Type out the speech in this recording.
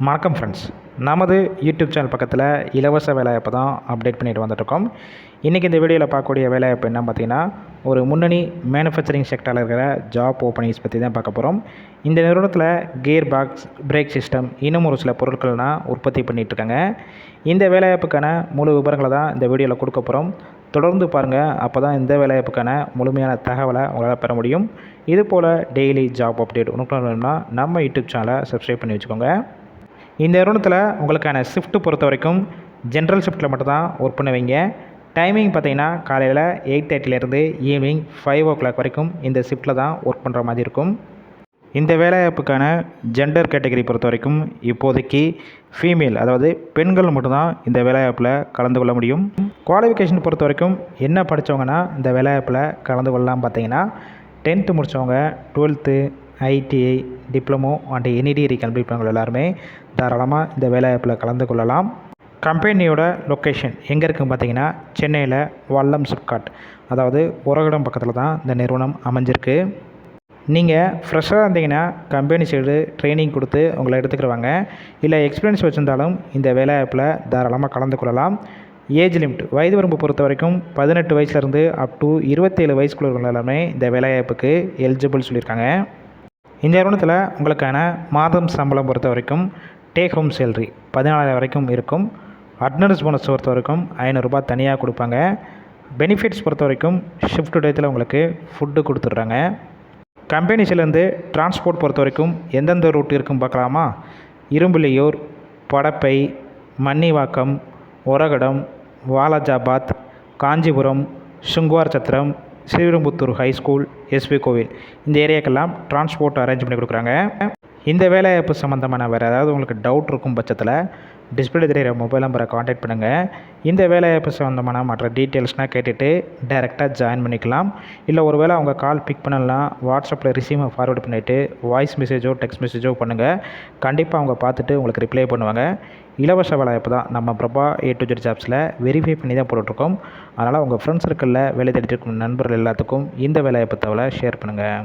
வணக்கம் ஃப்ரெண்ட்ஸ், நமது YouTube channel பக்கத்தில் இலவச வேலைவாய்ப்பு தான் அப்டேட் பண்ணிட்டு வந்துட்டுருக்கோம். இன்றைக்கி இந்த வீடியோவில் பார்க்கக்கூடிய வேலைவாய்ப்பு என்ன பார்த்தீங்கன்னா, ஒரு முன்னணி மேனுஃபேக்சரிங் செக்டரில் இருக்கிற ஜாப் ஓப்பனிங்ஸ் பற்றி தான் பார்க்க போகிறோம். இந்த நிறுவனத்தில் கியர் பாக்ஸ், பிரேக் சிஸ்டம், இன்னும் ஒரு சில பொருட்கள்லாம் உற்பத்தி பண்ணிகிட்ருக்காங்க. இந்த வேலைவாய்ப்புக்கான முழு விவரங்களை தான் இந்த வீடியோவில் கொடுக்க போகிறோம். தொடர்ந்து பாருங்கள், அப்போ தான் இந்த வேலைவாய்ப்புக்கான முழுமையான தகவலை உங்களால் பெற முடியும். இதுபோல் டெய்லி ஜாப் அப்டேட் உனக்கு வேணும்னா நம்ம யூடியூப் சேனலை சப்ஸ்கிரைப் பண்ணி வச்சுக்கோங்க. இந்த நிறுவனத்தில் உங்களுக்கான ஷிஃப்ட்டு பொறுத்த வரைக்கும் ஜென்ரல் ஷிஃப்ட்டில் மட்டும்தான் ஒர்க் பண்ணுவீங்க. டைமிங் பார்த்தீங்கன்னா காலையில் 8:30லேருந்து ஈவினிங் 5 வரைக்கும் இந்த ஷிஃப்ட்டில் தான் ஒர்க் பண்ணுற மாதிரி இருக்கும். இந்த வேலைவாய்ப்புக்கான ஜெண்டர் கேட்டகரி பொறுத்த வரைக்கும் இப்போதைக்கு ஃபீமேல், அதாவது பெண்கள் மட்டும்தான் இந்த வேலைவாய்ப்பில் கலந்து கொள்ள முடியும். குவாலிஃபிகேஷன் பொறுத்த வரைக்கும் என்ன படித்தவங்கன்னா இந்த வேலைவாய்ப்பில் கலந்து கொள்ளலாம். பார்த்தீங்கன்னா 10th முடித்தவங்க, 12th, ITI, diploma and any degree complete பண்ணவங்க எல்லாருமே தாராளமாக இந்த வேலைவாய்ப்பில் கலந்து கொள்ளலாம். கம்பெனியோட லொக்கேஷன் எங்கே இருக்குதுன்னு பார்த்தீங்கன்னா சென்னையில் வல்லம் சிப்காட், அதாவது உரகடம் பக்கத்தில் தான் இந்த நிறுவனம் அமைஞ்சிருக்கு. நீங்கள் ஃப்ரெஷ்ஷாக இருந்தீங்கன்னா கம்பெனி சைடு ட்ரைனிங் கொடுத்து உங்களை எடுத்துக்கிடுவாங்க. இல்லை எக்ஸ்பீரியன்ஸ் வச்சுருந்தாலும் இந்த வேலைவாய்ப்பில் தாராளமாக கலந்து கொள்ளலாம். ஏஜ் லிமிட், வயது வரம்பு பொறுத்த வரைக்கும் 18 வயசுலேருந்து அப் டு 27 வயசுக்குள்ள எல்லாமே இந்த வேலைவாய்ப்புக்கு எலிஜிபிள் சொல்லியிருக்காங்க. இந்த நிறுவனத்தில் உங்களுக்கான மாதம் சம்பளம் பொறுத்த வரைக்கும் டேக் ஹோம் சேலரி 14,000 வரைக்கும் இருக்கும். அட்னன்ஸ் போனஸ் பொறுத்த வரைக்கும் 500 ரூபாய் தனியாக கொடுப்பாங்க. பெனிஃபிட்ஸ் பொறுத்த வரைக்கும் ஷிஃப்ட் டயத்தில் உங்களுக்கு ஃபுட்டு கொடுத்துட்றாங்க. கம்பெனிஸ்லேருந்து டிரான்ஸ்போர்ட் பொறுத்த வரைக்கும் எந்தெந்த ரூட் இருக்குன்னு பார்க்கலாமா? இரும்புலியூர், படப்பை, மன்னிவாக்கம், ஒரகடம், வாலாஜாபாத், காஞ்சிபுரம், சுங்குவார் சத்திரம், ஸ்ரீவில்லிபுத்தூர் ஹைஸ்கூல், எஸ்வி கோவில், இந்த ஏரியாக்கெல்லாம் டிரான்ஸ்போர்ட் அரேஞ்ச் பண்ணி கொடுக்குறாங்க. இந்த வேலைவாய்ப்பு சம்மந்தமான வேறு ஏதாவது உங்களுக்கு டவுட் இருக்கும் பட்சத்தில் டிஸ்பிளே தெரிகிற மொபைல் நம்பரை காண்டாக்ட் பண்ணுங்கள். இந்த வேலைவாய்ப்பு சம்மந்தமான மற்ற டீட்டெயில்ஸ்னால் கேட்டுட்டு டைரெக்டாக ஜாயின் பண்ணிக்கலாம். இல்லை ஒரு வேளை அவங்க கால் பிக் பண்ணலாம், வாட்ஸ்அப்பில் ரிசீவை ஃபார்வர்ட் பண்ணிவிட்டு வாய்ஸ் மெசேஜோ டெக்ஸ்ட் மெசேஜோ பண்ணுங்கள். கண்டிப்பாக அவங்க பார்த்துட்டு உங்களுக்கு ரிப்ளை பண்ணுவாங்க. இலவச வேலைவாய்ப்பு தான், நம்ம பிரபா A to Z ஜாப்ஸில் வெரிஃபை பண்ணி தான் போட்டுட்ருக்கோம். அதனால் உங்கள் ஃப்ரெண்ட்ஸ் சர்க்கிளில் வேலை தேடிட்டு இருக்கும் நண்பர்கள் எல்லாத்துக்கும் இந்த வேலைவாய்ப்பு தகவலை ஷேர் பண்ணுங்கள்.